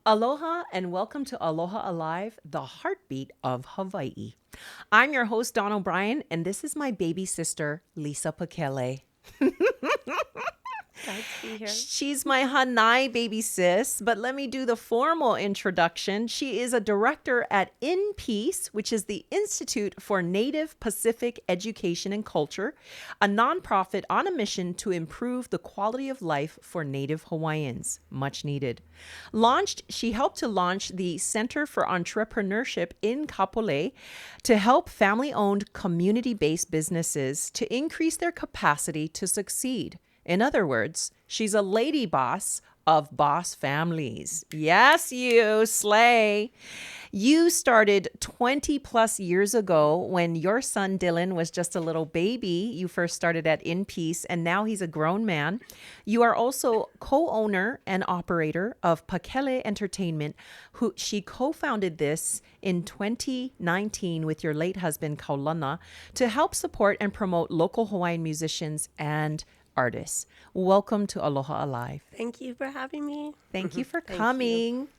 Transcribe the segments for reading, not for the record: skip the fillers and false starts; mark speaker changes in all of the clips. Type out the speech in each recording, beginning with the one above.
Speaker 1: Aloha and welcome to Aloha Alive, the heartbeat of Hawaii. I'm your host, Dawn O'Brien, and this is my baby sister, Lisa Pakele.
Speaker 2: Glad to be here.
Speaker 1: She's my Hanai baby sis, but let me do the formal introduction. She is a director at InPeace, which is the Institute for Native Pacific Education and Culture, a nonprofit on a mission to improve the quality of life for Native Hawaiians. Much needed. She helped to launch the Center for Entrepreneurship in Kapolei to help family-owned, community-based businesses to increase their capacity to succeed. In other words, she's a lady boss of boss families. Yes, you slay. You started 20 plus years ago when your son Dylan was just a little baby. You first started at InPeace, and now he's a grown man. You are also co-owner and operator of Pakele Entertainment, who she co-founded this in 2019 with your late husband Kaulana to help support and promote local Hawaiian musicians and artists. Welcome to Aloha Alive.
Speaker 2: Thank you for having me.
Speaker 1: Thank you for coming.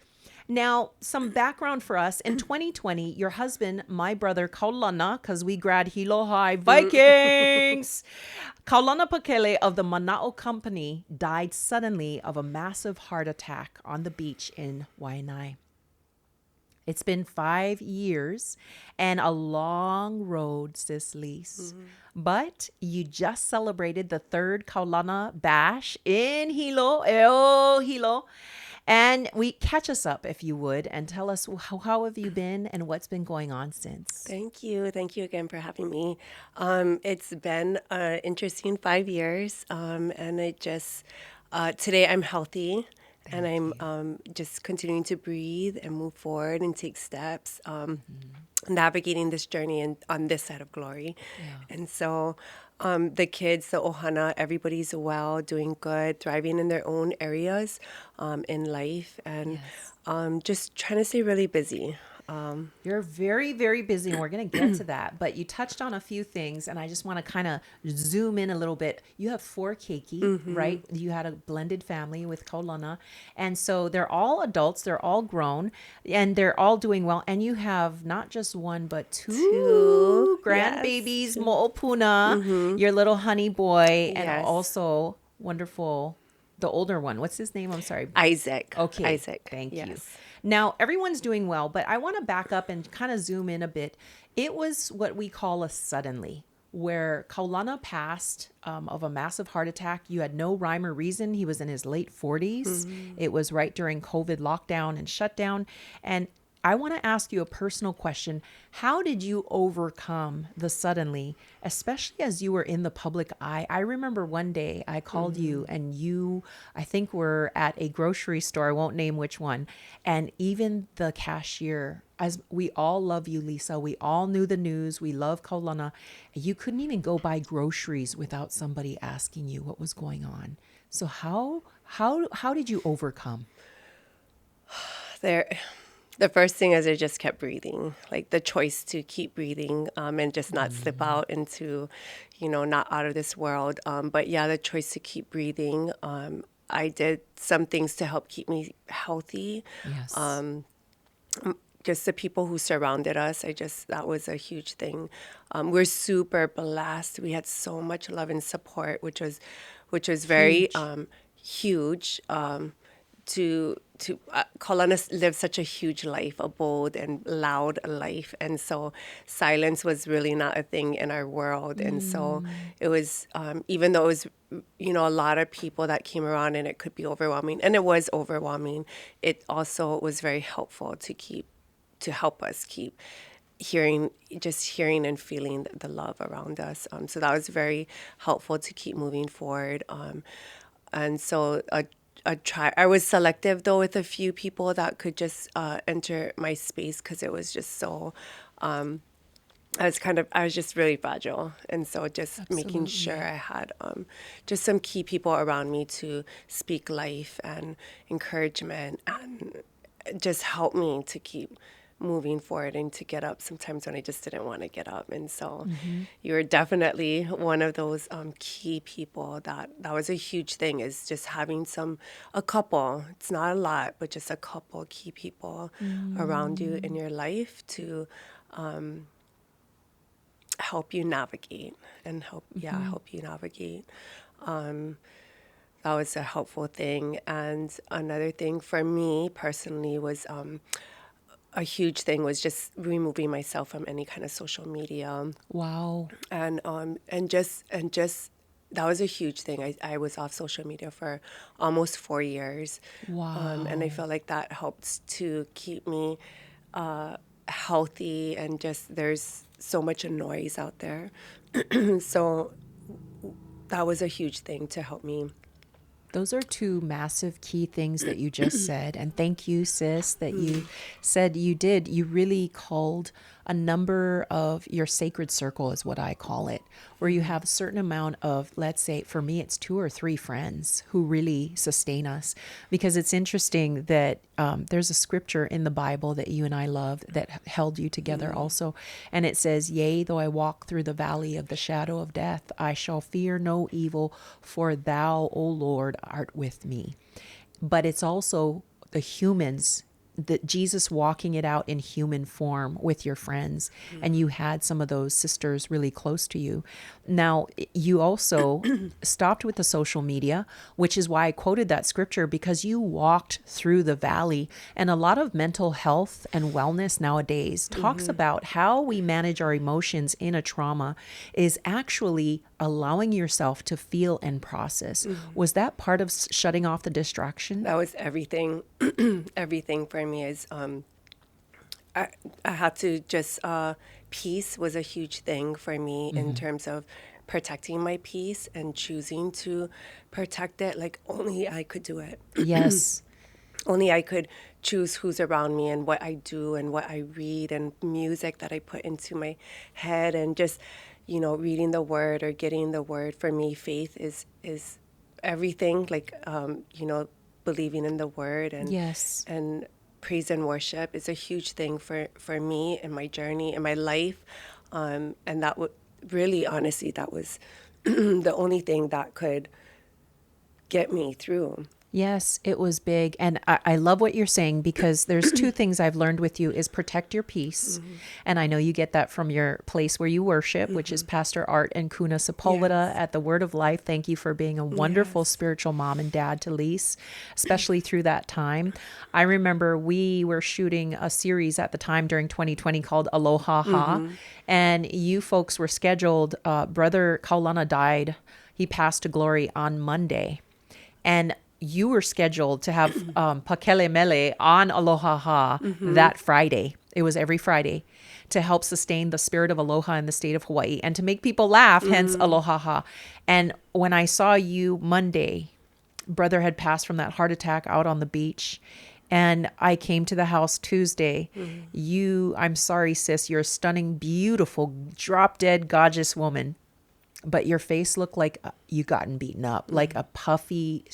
Speaker 1: Now, some background for us. In 2020, your husband, my brother Kaulana, because we grad Hilo High Vikings, Kaulana Pakele of the Mana'o Company died suddenly of a massive heart attack on the beach in Waianae. It's been 5 years and a long road, sis Lise. But you just celebrated the third Kaulana Bash in Hilo, Hilo. And catch us up, if you would, and tell us how have you been and what's been going on since.
Speaker 2: Thank you. Thank you again for having me. It's been an interesting 5 years. And I just, today I'm healthy. And I'm just continuing to breathe and move forward and take steps, navigating this journey on this side of glory. Yeah. And so the kids, the ohana, everybody's well, doing good, thriving in their own areas in life, and just trying to stay really busy.
Speaker 1: You're very, very busy, and we're going to get to that. But you touched on a few things, and I just want to kind of zoom in a little bit. You have 4 keiki, right? You had a blended family with Kaulana. And so they're all adults. They're all grown, and they're all doing well. And you have not just one, but two grandbabies, Mo'opuna, your little honey boy, and also wonderful, the older one. What's his name? I'm sorry.
Speaker 2: Isaac.
Speaker 1: Okay.
Speaker 2: Isaac.
Speaker 1: Thank you. Now, everyone's doing well, but I want to back up and kind of zoom in a bit. It was what we call a suddenly, where Kaulana passed of a massive heart attack. You had no rhyme or reason. He was in his late 40s. It was right during COVID lockdown and shutdown. And I want to ask you a personal question. How did you overcome the suddenly, especially as you were in the public eye? I remember one day I called you and you, I think were at a grocery store. I won't name which one. And even the cashier, as we all love you, Lisa, we all knew the news. We love Kaulana. You couldn't even go buy groceries without somebody asking you what was going on. So how did you overcome?
Speaker 2: The first thing is I just kept breathing, like the choice to keep breathing and just not slip out into, not out of this world. But yeah, the choice to keep breathing. I did some things to help keep me healthy.
Speaker 1: Yes.
Speaker 2: Just the people who surrounded us, that was a huge thing. We're super blessed. We had so much love and support, which was very huge. Kaulana lived such a huge life, a bold and loud life. And so silence was really not a thing in our world. And so it was, even though it was, a lot of people that came around and it could be overwhelming, and it was overwhelming, it also was very helpful to help us keep hearing and feeling the love around us. So that was very helpful to keep moving forward. And so I was selective though with a few people that could just enter my space because it was just so I was just really fragile, and so just making sure I had just some key people around me to speak life and encouragement and just help me to keep moving forward and to get up sometimes when I just didn't want to get up. And so you were definitely one of those key people that was a huge thing, is just having a couple, it's not a lot, but just a couple key people around you in your life to help you navigate and help you navigate. That was a helpful thing. And another thing for me personally was a huge thing was just removing myself from any kind of social media.
Speaker 1: Wow.
Speaker 2: And just that was a huge thing. I was off social media for almost 4 years.
Speaker 1: Wow.
Speaker 2: And I feel like that helps to keep me healthy, and just there's so much noise out there. So that was a huge thing to help me.
Speaker 1: Those are two massive key things that you just said. And thank you, sis, that you said you did. You really called a number of your sacred circle, is what I call it, where you have a certain amount of, let's say, for me, it's 2 or 3 friends who really sustain us. Because it's interesting that there's a scripture in the Bible that you and I love that held you together also. And it says, yea, though I walk through the valley of the shadow of death, I shall fear no evil, for thou, O Lord, art with me. But it's also the humans, that Jesus walking it out in human form with your friends. And you had some of those sisters really close to you. Now, you also stopped with the social media, which is why I quoted that scripture, because you walked through the valley. And a lot of mental health and wellness nowadays talks about how we manage our emotions in a trauma is actually allowing yourself to feel and process. Was that part of shutting off the distraction?
Speaker 2: That was everything. Everything for me is I had to just peace was a huge thing for me in terms of protecting my peace and choosing to protect it. Like only I could do it.
Speaker 1: Yes.
Speaker 2: Only I could choose who's around me and what I do and what I read and music that I put into my head, and just, reading the word or getting the word. For me, faith is everything. Like, believing in the word and
Speaker 1: Yes.
Speaker 2: and praise and worship is a huge thing for me in my journey, in my life. And that would really, honestly, that was the only thing that could get me through.
Speaker 1: Yes, it was big. And I love what you're saying, because there's 2 things I've learned with you is protect your peace. And I know you get that from your place where you worship, which is Pastor Art and Kuna Sepulveda at the Word of Life. Thank you for being a wonderful spiritual mom and dad to Lise, especially through that time. I remember we were shooting a series at the time during 2020 called Aloha. And you folks were scheduled, Brother Kaulana died. He passed to glory on Monday. And you were scheduled to have Pakele Mele on Aloha that Friday. It was every Friday, to help sustain the spirit of aloha in the state of Hawaii and to make people laugh, hence Aloha. And when I saw you Monday, brother had passed from that heart attack out on the beach. And I came to the house Tuesday. I'm sorry, sis, you're a stunning, beautiful, drop dead, gorgeous woman. But your face looked like you gotten beaten up, like a puffy,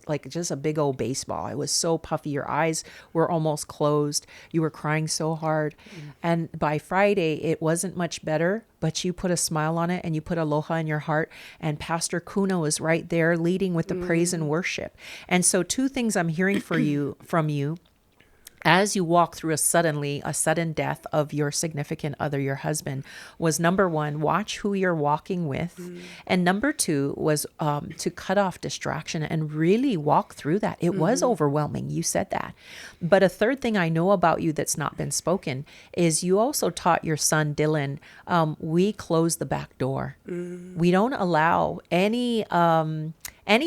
Speaker 1: like just a big old baseball. It was so puffy. Your eyes were almost closed. You were crying so hard. And by Friday, it wasn't much better, but you put a smile on it and you put aloha in your heart. And Pastor Kuna was right there leading with the praise and worship. And so 2 things I'm hearing from you. As you walk through a sudden death of your significant other, your husband, was number 1, watch who you're walking with. And number 2 was to cut off distraction and really walk through that. It was overwhelming. You said that. But a third thing I know about you that's not been spoken is you also taught your son, Dylan, we close the back door. We don't allow any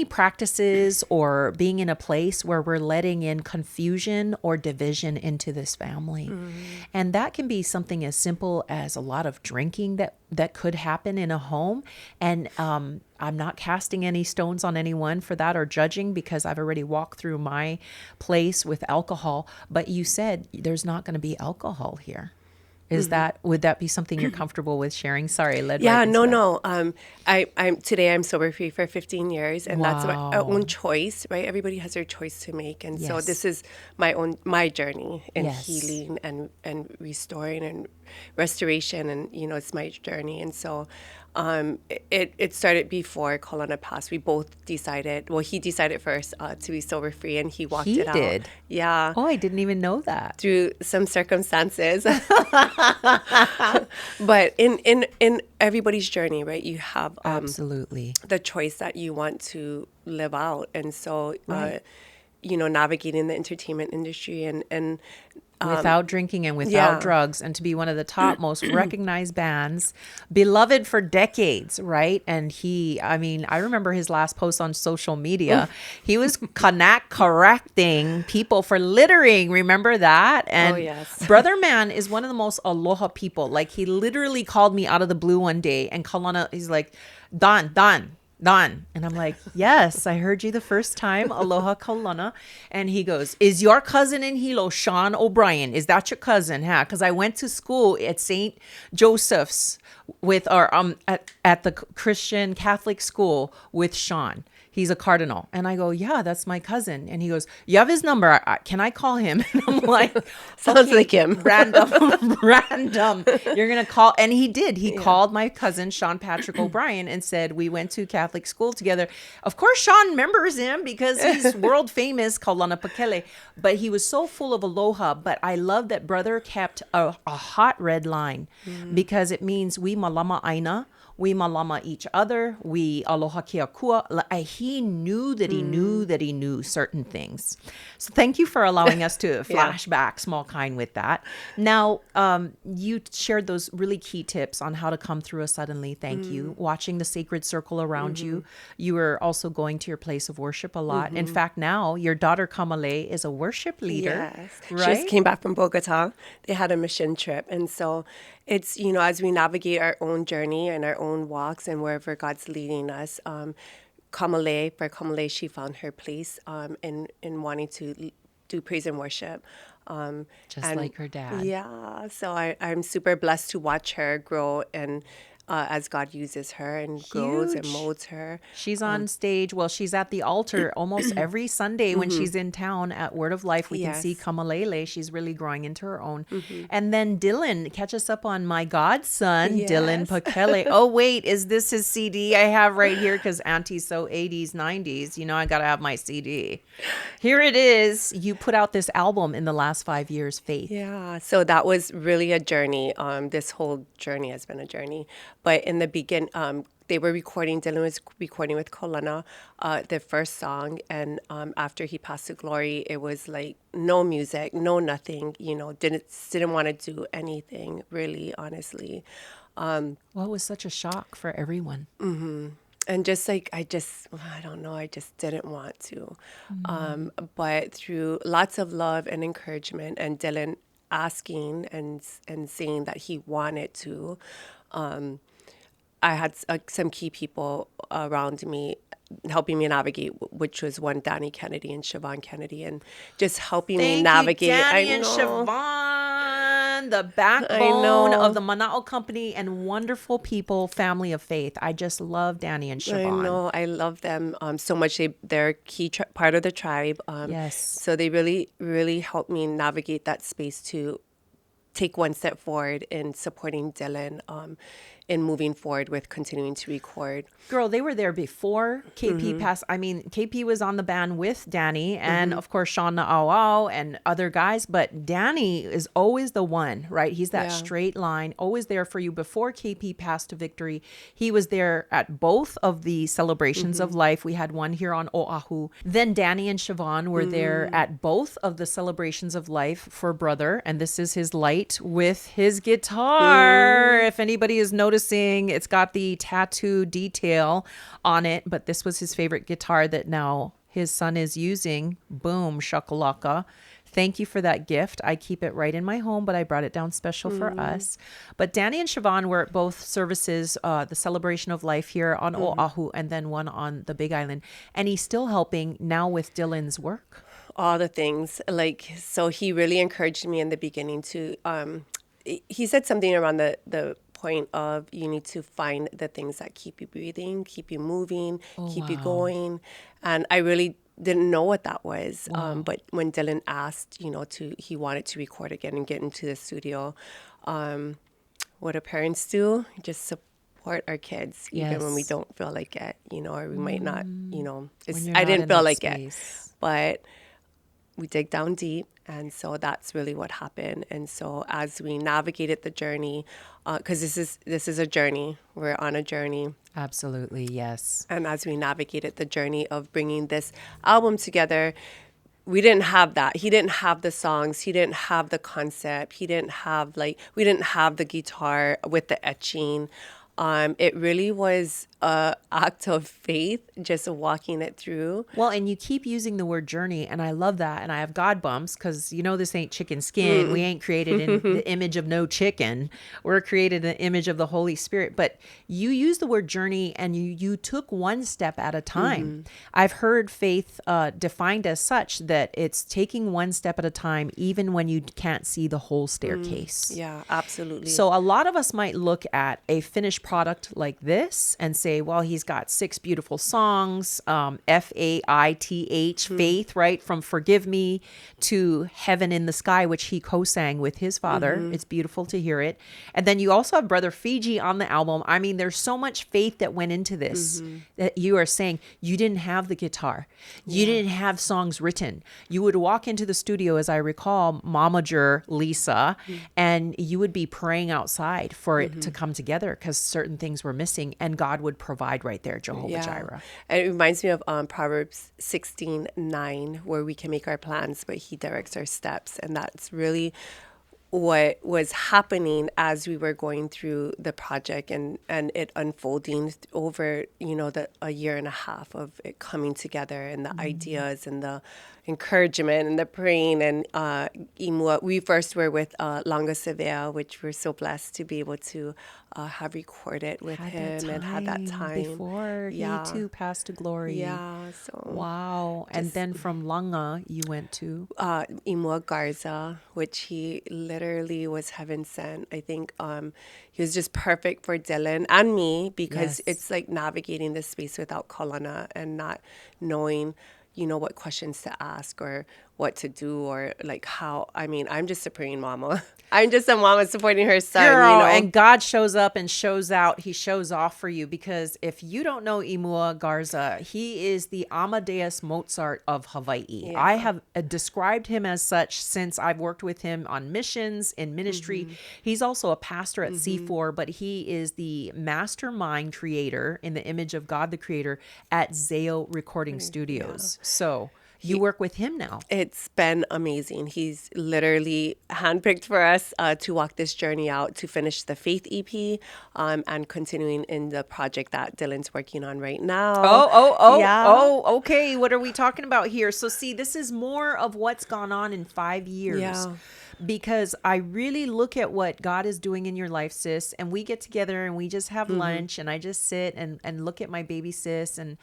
Speaker 1: practices or being in a place where we're letting in confusion or division into this family. And that can be something as simple as a lot of drinking that could happen in a home. And I'm not casting any stones on anyone for that or judging, because I've already walked through my place with alcohol. But you said there's not going to be alcohol here. Would that be something you're comfortable with sharing? Sorry, I led
Speaker 2: Yeah,
Speaker 1: right into that.
Speaker 2: no. I'm sober free for 15 years, and that's our
Speaker 1: Wow.
Speaker 2: own choice, right? Everybody has their choice to make, and so
Speaker 1: Yes.
Speaker 2: this is my journey in
Speaker 1: Yes.
Speaker 2: healing and restoring and restoration, and it's my journey, and so it started before Kaulana passed. We both decided. Well, he decided first to be sober free, and he walked
Speaker 1: He
Speaker 2: it out.
Speaker 1: did.
Speaker 2: Yeah.
Speaker 1: Oh, I didn't even know that.
Speaker 2: Through some circumstances. But in everybody's journey, right, you have
Speaker 1: Absolutely.
Speaker 2: the choice that you want to live out. And so,
Speaker 1: Right.
Speaker 2: navigating the entertainment industry and
Speaker 1: Without drinking and without
Speaker 2: yeah.
Speaker 1: drugs, and to be one of the top most recognized bands, beloved for decades, right? And I remember his last post on social media. He was correcting people for littering. Remember that? And
Speaker 2: yes.
Speaker 1: Brother Man is one of the most aloha people. Like, he literally called me out of the blue one day, and Kaulana, he's like, Don. And I'm like, yes, I heard you the first time. Aloha, Kaulana. And he goes, is your cousin in Hilo, Sean O'Brien? Is that your cousin? Huh? Because I went to school at St. Joseph's with our at the Christian Catholic school with Sean. He's a cardinal. And I go, yeah, that's my cousin. And he goes, you have his number. Can I call him? And I'm like,
Speaker 2: Sounds like him.
Speaker 1: Random. You're going to call. And he did. He called my cousin, Sean Patrick O'Brien, and said, we went to Catholic school together. Of course, Sean remembers him because he's world famous, Kaulana Pakele. But he was so full of aloha. But I love that brother kept a hot red line because it means we malama aina. We malama each other. We aloha kia kua. He knew that he knew that he knew certain things. So thank you for allowing us to flashback small kind with that. Now, you shared those really key tips on how to come through a suddenly. Thank you. Watching the sacred circle around you. You were also going to your place of worship a lot. In fact, now your daughter Kamale is a worship leader.
Speaker 2: Yes.
Speaker 1: Right?
Speaker 2: She just came back from Bogota. They had a mission trip. And so it's, as we navigate our own journey and our own walks and wherever God's leading us, Kamale, she found her place in wanting to do praise and worship.
Speaker 1: Just like her dad.
Speaker 2: Yeah. So I'm super blessed to watch her grow and as God uses her and grows and
Speaker 1: Huge.
Speaker 2: molds her.
Speaker 1: She's on stage. Well, she's at the altar almost every Sunday when she's in town at Word of Life. We can see
Speaker 2: Yes.
Speaker 1: Kamalele. She's really growing into her own. And then Dylan, catch us up on my godson, Dylan
Speaker 2: Yes.
Speaker 1: Pakele. Oh, wait, is this his CD I have right here? Because Auntie's so 80s, 90s. I got to have my CD. Here it is. You put out this album in the last 5 years, Faith.
Speaker 2: Yeah, so that was really a journey. This whole journey has been a journey. But in the beginning, Dylan was recording with Kaulana, the first song. And after he passed to glory, it was like no music, no nothing, didn't want to do anything, really, honestly.
Speaker 1: Well, it was such a shock for everyone.
Speaker 2: And just like, I don't know, I just didn't want to. But through lots of love and encouragement and Dylan asking and saying that he wanted to, I had some key people around me helping me navigate, which was one, Danny Kennedy and Siobhan Kennedy, and just helping me navigate.
Speaker 1: Danny
Speaker 2: I
Speaker 1: and
Speaker 2: know.
Speaker 1: Siobhan, the backbone of the Mana'o Company and wonderful people, family of faith. I just love Danny and Siobhan.
Speaker 2: I know. I love them so much. They're a key part of the tribe.
Speaker 1: Yes.
Speaker 2: So they really, really helped me navigate that space to take one step forward in supporting Dylan in moving forward with continuing to record.
Speaker 1: Girl, they were there before KP passed. I mean, KP was on the band with Danny and of course Sean Na'auau and other guys, but Danny is always the one, right? He's that straight line, always there for you. Before KP passed to victory, he was there at both of the celebrations of life. We had one here on Oahu. Then Danny and Siobhan were there at both of the celebrations of life for brother, and this is his light with his guitar. If anybody is noticing, it's got the tattoo detail on it, but this was his favorite guitar that now his son is using. Boom, shakalaka. Thank you for that gift. I keep it right in my home, but I brought it down special for us. But Danny and Siobhan were at both services, the celebration of life here on Oahu and then one on the Big Island. And he's still helping now with Dylan's work.
Speaker 2: All the things. So he really encouraged me in the beginning to he said something around the point of you need to find the things that keep you breathing, keep you moving, keep you going. And I really didn't know what that was. But when Dylan asked, he wanted to record again and get into the studio, what do parents do? Just support our kids, even when we
Speaker 1: Yes.
Speaker 2: don't feel like it, or we might not,
Speaker 1: When
Speaker 2: it's,
Speaker 1: you're
Speaker 2: I
Speaker 1: not
Speaker 2: didn't
Speaker 1: in
Speaker 2: feel
Speaker 1: that
Speaker 2: like
Speaker 1: space.
Speaker 2: it, but we dig down deep. And so that's really what happened. And so as we navigated the journey, because this is a journey, we're on a journey.
Speaker 1: Absolutely, yes.
Speaker 2: And as we navigated the journey of bringing this album together, we didn't have that. He didn't have the songs. He didn't have the concept. He didn't have we didn't have the guitar with the etching. It really was a act of faith, just walking it through.
Speaker 1: Well, and you keep using the word journey, and I love that. And I have God bumps because this ain't chicken skin. We ain't created in the image of no chicken. We're created in the image of the Holy Spirit. But you use the word journey, and you took one step at a time. I've heard faith defined as such that it's taking one step at a time, even when you can't see the whole staircase.
Speaker 2: Yeah, absolutely.
Speaker 1: So a lot of us might look at a finished product like this and say, well, he's got 6 beautiful songs, Faith, faith, right? From Forgive Me to Heaven in the Sky, which he co-sang with his father. It's beautiful to hear it. And then you also have Brother Fiji on the album. I mean, there's so much faith that went into this that you are saying you didn't have the guitar. You didn't have songs written. You would walk into the studio, as I recall, Momager Lisa, and you would be praying outside for it to come together because certain things were missing, and God would provide right there, Jehovah Jireh.
Speaker 2: And it reminds me of Proverbs 16:9, where we can make our plans, but he directs our steps. And that's really what was happening as we were going through the project and it unfolding over, a year and a half of it coming together, and the ideas and the encouragement and the praying. And Imua, we first were with Langa Sevilla, which we're so blessed to be able to have recorded with him and had that time
Speaker 1: before he too passed to glory.
Speaker 2: Yeah, so
Speaker 1: wow. And then from Langa you went to
Speaker 2: Imua Garza, which he literally was heaven sent. I think he was just perfect for Dylan and me, because it's like navigating this space without Kaulana and not knowing what questions to ask or what to do, or like how. I mean, I'm just a praying mama. I'm just a mama supporting her son.
Speaker 1: Girl, and God shows up and shows out. He shows off for you, because if you don't know Imua Garza, he is the Amadeus Mozart of Hawaii.
Speaker 2: Yeah.
Speaker 1: I have described him as such since I've worked with him on missions, in ministry. He's also a pastor at C4, but he is the mastermind creator in the image of God the Creator at Zao Recording Studios. So you work with him now.
Speaker 2: It's been amazing. He's literally handpicked for us to walk this journey out, to finish the Faith EP, and continuing in the project that Dylan's working on right now.
Speaker 1: Okay. What are we talking about here? So see, this is more of what's gone on in 5 years.
Speaker 2: Yeah.
Speaker 1: Because I really look at what God is doing in your life, sis, and we get together and we just have lunch, and I just sit and look at my baby sis and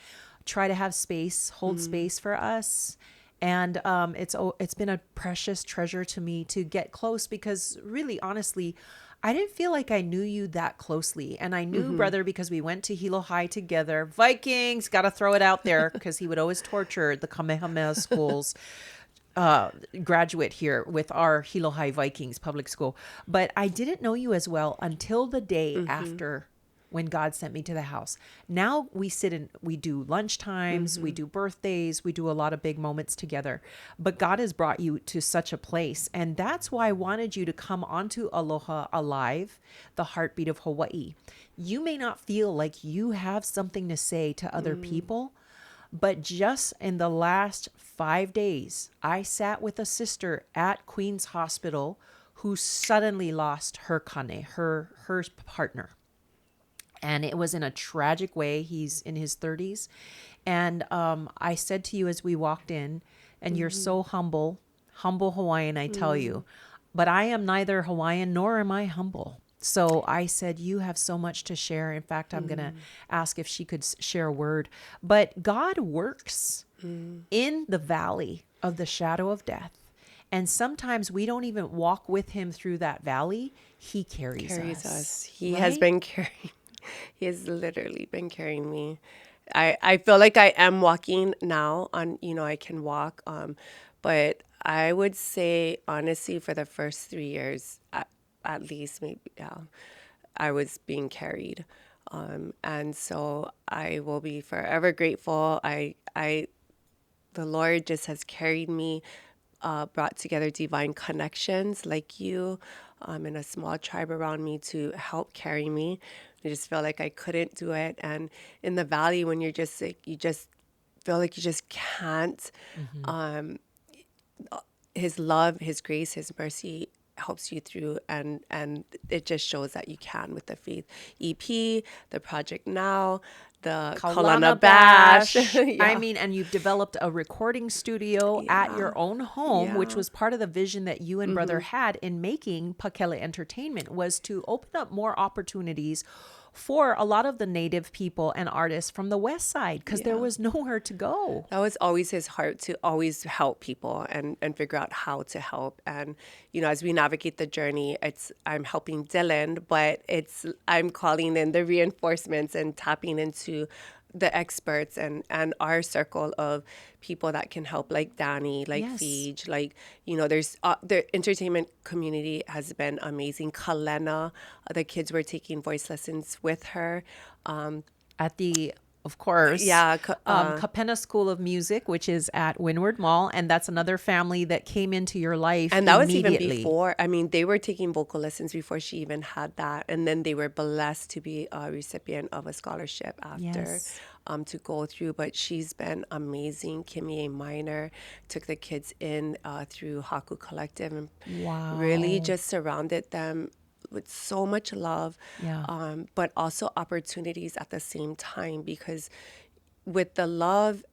Speaker 1: try to have space, hold space for us. And it's been a precious treasure to me to get close, because really, honestly, I didn't feel like I knew you that closely. And I knew brother because we went to Hilo High together. Vikings, got to throw it out there, because he would always torture the Kamehameha schools. Graduate here with our Hilo High Vikings public school. But I didn't know you as well until the day after, when God sent me to the house. Now we sit and we do lunch times, we do birthdays, we do a lot of big moments together. But God has brought you to such a place. And that's why I wanted you to come onto Aloha Alive, the heartbeat of Hawaii. You may not feel like you have something to say to other people, but just in the last 5 days, I sat with a sister at Queen's Hospital who suddenly lost her kane, her partner. And it was in a tragic way. He's in his 30s. And I said to you as we walked in, and you're so humble Hawaiian, I tell you. But I am neither Hawaiian nor am I humble. So I said, you have so much to share. In fact, I'm going to ask if she could share a word. But God works in the valley of the shadow of death. And sometimes we don't even walk with him through that valley. He carries us.
Speaker 2: He
Speaker 1: right?
Speaker 2: has been carrying. He has literally been carrying me. I feel like I am walking now on, I can walk. But I would say, honestly, for the first 3 years, at least, maybe, yeah, I was being carried. And so I will be forever grateful. The Lord just has carried me, brought together divine connections like you, and a small tribe around me to help carry me. I just felt like I couldn't do it. And in the valley, when you're just like, you just feel like you just can't, his love, his grace, his mercy helps you through, and it just shows that you can with the Faith EP, the Project Now, the Kaulana Bash.
Speaker 1: I mean, and you've developed a recording studio at your own home, which was part of the vision that you and brother had in making Pakele Entertainment, was to open up more opportunities for a lot of the Native people and artists from the West Side, because there was nowhere to go.
Speaker 2: That was always his heart, to always help people and figure out how to help. And, as we navigate the journey, I'm helping Dylan, but I'm calling in the reinforcements and tapping into the experts and our circle of people that can help, like Danny, like Fiji, like, there's the entertainment community has been amazing. Kaulana, the kids were taking voice lessons with her.
Speaker 1: At the, of course, Kapena School of Music, which is at Windward Mall. And that's another family that came into your life
Speaker 2: and that was even
Speaker 1: immediately.
Speaker 2: before. I mean, they were taking vocal lessons before she even had that. And then they were blessed to be a recipient of a scholarship after. To go through, but she's been amazing. Kimmy A. Minor took the kids in through Haku Collective and really just surrounded them with so much love, but also opportunities at the same time, because with the love,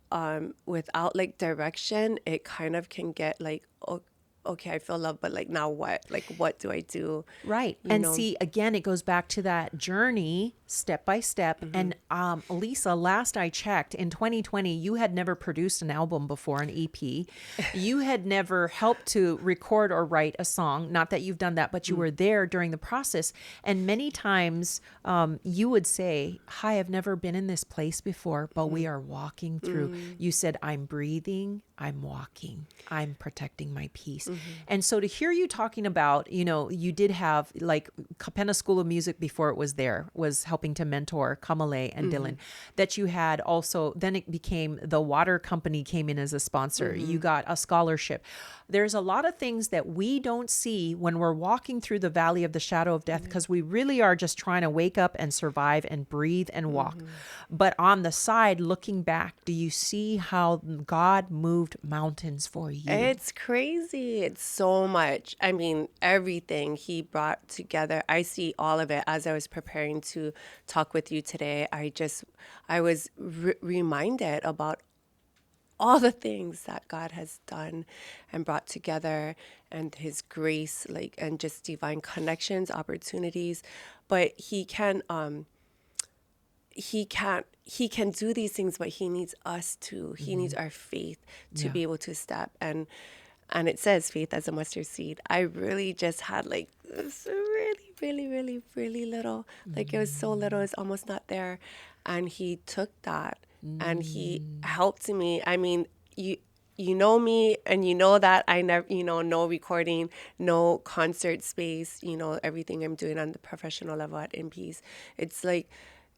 Speaker 2: without like direction, it kind of can get like, okay, I feel love, but like, now what? Like, what do I do?
Speaker 1: Right. And see, again, it goes back to that journey, step by step. And Lisa, last I checked, in 2020, you had never produced an album before, an EP. You had never helped to record or write a song. Not that you've done that, but you were there during the process. And many times you would say, hi, I've never been in this place before, but we are walking through. You said, I'm breathing, I'm walking, I'm protecting my peace. And so to hear you talking about, you did have like Kapena School of Music before it was there, was helping to mentor Kamale and Dylan, that you had also, then it became the water company came in as a sponsor. You got a scholarship. There's a lot of things that we don't see when we're walking through the valley of the shadow of death, because we really are just trying to wake up and survive and breathe and walk. But on the side, looking back, do you see how God moved mountains for you?
Speaker 2: It's crazy. It's so much. I mean, everything he brought together. I see all of it. As I was preparing to talk with you today, I was reminded about all the things that God has done and brought together, and his grace, like, and just divine connections, opportunities. But he can do these things, but he needs us to. He needs our faith to be able to step. And it says faith as a mustard seed. I really just had like this really, really, really, really little. Like, it was so little, it's almost not there. And he took that and he helped me. I mean, you know me, and you know that I never, no recording, no concert space, everything I'm doing on the professional level at InPeace. It's like,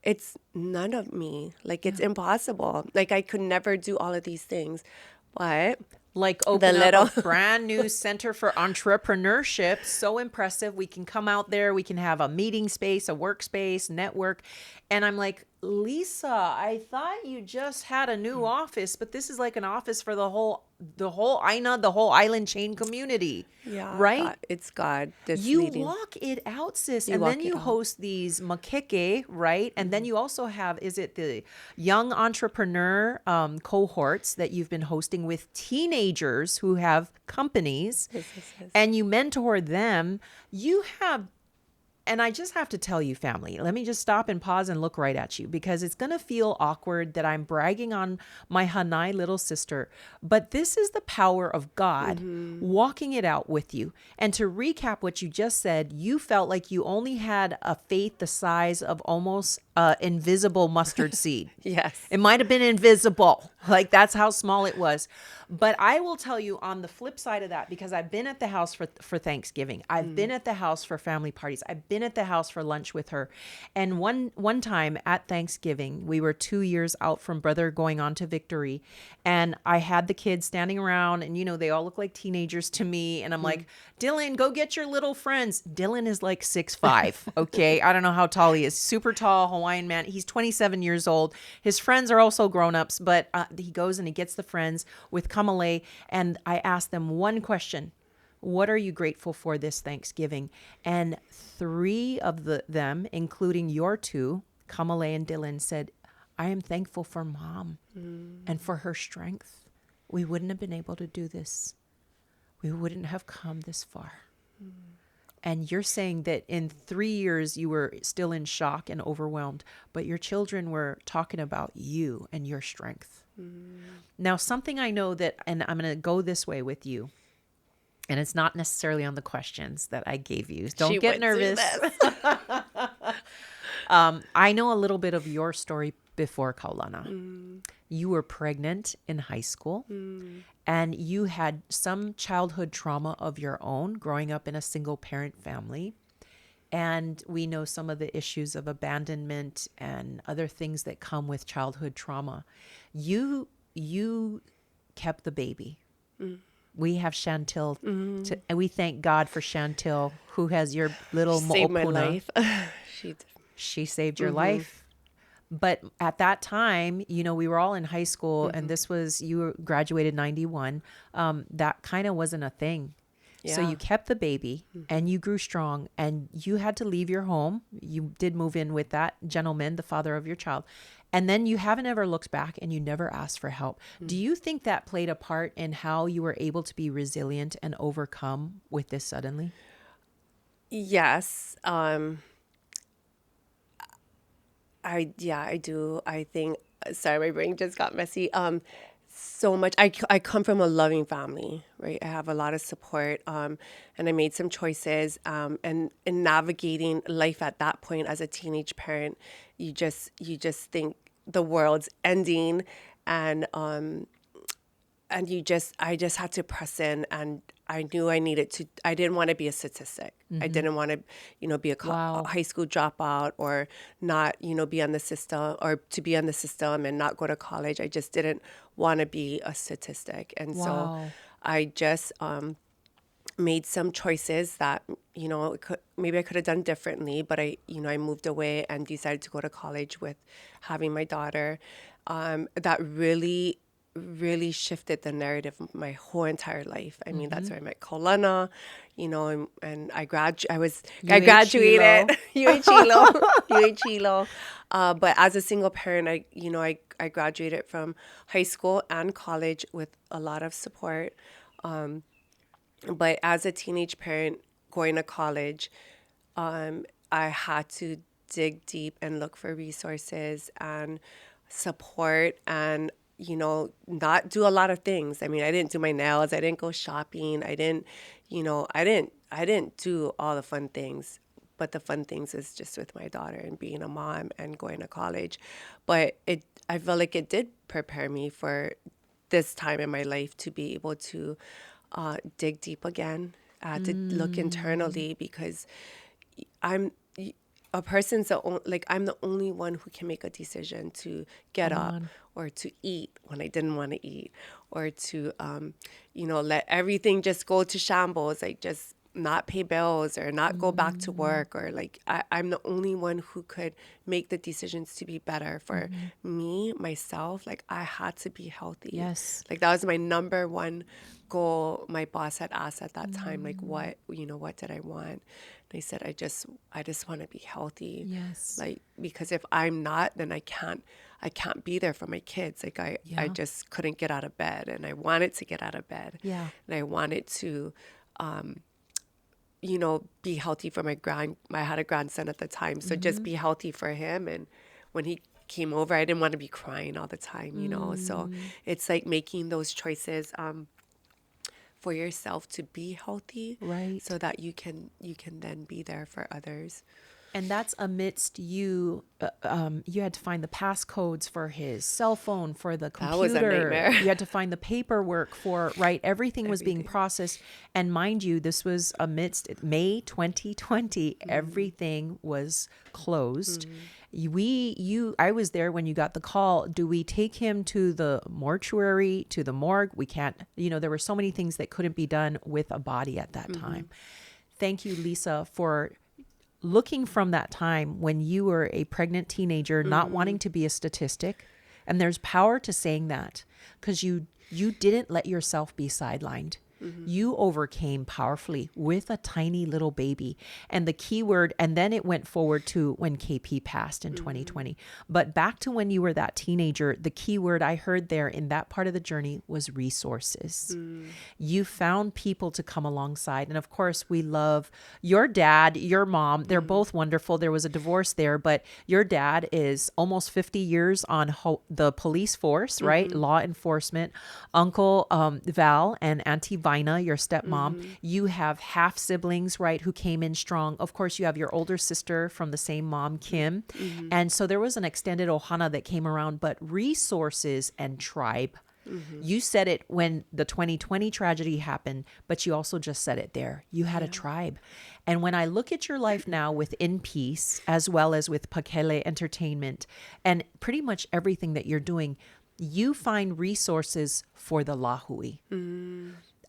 Speaker 2: it's none of me. Like, it's impossible. Like, I could never do all of these things. But
Speaker 1: like open up a brand new center for entrepreneurship. So impressive. We can come out there. We can have a meeting space, a workspace, network. And I'm like, Lisa, I thought you just had a new office, but this is like an office for the whole Aina, the whole island chain community.
Speaker 2: Yeah.
Speaker 1: Right?
Speaker 2: God, it's God.
Speaker 1: You walk it out, sis. And then you host these makeke, right? And then you also have, is it the young entrepreneur cohorts that you've been hosting with teenagers who have companies, and you mentor them. You have And I just have to tell you, family, let me just stop and pause and look right at you, because it's going to feel awkward that I'm bragging on my Hanai little sister. But this is the power of God walking it out with you. And to recap what you just said, you felt like you only had a faith the size of almost invisible mustard seed.
Speaker 2: Yes.
Speaker 1: It might have been invisible. Like, that's how small it was. But I will tell you, on the flip side of that, because I've been at the house for Thanksgiving. I've been at the house for family parties. I've been at the house for lunch with her. And one time at Thanksgiving, we were 2 years out from brother going on to victory. And I had the kids standing around, and, they all look like teenagers to me. And I'm like, Dylan, go get your little friends. Dylan is like 6'5". Okay. I don't know how tall he is. Super tall Hawaiian man. He's 27 years old. His friends are also grown-ups, but he goes and he gets the friends with Kamale. And I asked them one question: what are you grateful for this Thanksgiving? And 3 of them, including your 2, Kamale and Dylan, said, I am thankful for Mom and for her strength. We wouldn't have been able to do this. We wouldn't have come this far. And you're saying that in 3 years you were still in shock and overwhelmed, but your children were talking about you and your strength. Now, something I know that, and I'm going to go this way with you, and it's not necessarily on the questions that I gave you. Don't get nervous. I know a little bit of your story before Kaulana. You were pregnant in high school, and you had some childhood trauma of your own growing up in a single parent family. And we know some of the issues of abandonment and other things that come with childhood trauma. You kept the baby. We have Chantil, and we thank God for Chantil, who has your little
Speaker 2: saved my
Speaker 1: mo'opuna.
Speaker 2: life.
Speaker 1: She saved your life. But at that time, we were all in high school, and this was, you graduated 91. That kind of wasn't a thing. Yeah. So you kept the baby and you grew strong, and you had to leave your home. You did move in with that gentleman, the father of your child. And then you haven't ever looked back, and you never asked for help. Do you think that played a part in how you were able to be resilient and overcome with this suddenly?
Speaker 2: Yes. I do. I think, sorry, my brain just got messy. So much. I come from a loving family, right? I have a lot of support, and I made some choices. And in navigating life at that point as a teenage parent, you just think the world's ending, and I just had to press in, and I knew I didn't want to be a statistic. I didn't want to, be a high school dropout, or not, be on the system, or to be on the system and not go to college. I just didn't want to be a statistic. And so I just made some choices that, maybe I could have done differently, but I moved away and decided to go to college with having my daughter. That really shifted the narrative of my whole entire life. I mean, that's where I met Kaulana, and I graduated UH-Hilo. But as a single parent, I graduated from high school and college with a lot of support. But as a teenage parent going to college, I had to dig deep and look for resources and support, and not do a lot of things. I mean, I didn't do my nails. I didn't go shopping. I didn't do all the fun things. But the fun things is just with my daughter and being a mom and going to college. But I feel like it did prepare me for this time in my life to be able to dig deep again, to look internally, because I'm the only one who can make a decision to get up or to eat when I didn't want to eat, or to, let everything just go to shambles, like just not pay bills or not go back to work, or I'm the only one who could make the decisions to be better for me, myself. I had to be healthy.
Speaker 1: Yes.
Speaker 2: That was my number one goal. My boss had asked at that time, what did I want? And I said, I just want to be healthy.
Speaker 1: Yes.
Speaker 2: Because if I'm not, then I can't be there for my kids. I just couldn't get out of bed, and I wanted to get out of bed.
Speaker 1: Yeah.
Speaker 2: And I wanted to, be healthy for I had a grandson at the time. So just be healthy for him. And when he came over, I didn't want to be crying all the time. So it's like making those choices for yourself to be healthy,
Speaker 1: Right.
Speaker 2: so that you can then be there for others.
Speaker 1: And that's amidst you had to find the passcodes for his cell phone, for the computer.
Speaker 2: That was a nightmare.
Speaker 1: You had to find the paperwork for, right? Everything was being processed. And mind you, this was amidst May 2020. Everything was closed. I was there when you got the call. Do we take him to the mortuary, to the morgue? We can't, there were so many things that couldn't be done with a body at that time. Thank you, Lisa, for looking from that time when you were a pregnant teenager, not wanting to be a statistic. And there's power to saying that, because you didn't let yourself be sidelined. You overcame powerfully with a tiny little baby. And the key word, and then it went forward to when KP passed in 2020. But back to when you were that teenager, the key word I heard there in that part of the journey was resources. You found people to come alongside. And of course, we love your dad, your mom. They're both wonderful. There was a divorce there, but your dad is almost 50 years on the police force, right? Law enforcement. Uncle Val and Auntie Vina, your stepmom. You have half siblings, right, who came in strong. Of course, you have your older sister from the same mom, Kim. And so there was an extended ohana that came around, but resources and tribe. You said it when the 2020 tragedy happened, but you also just said it there. You had a tribe. And when I look at your life now with InPeace, as well as with Pakele Entertainment, and pretty much everything that you're doing, you find resources for the lāhui.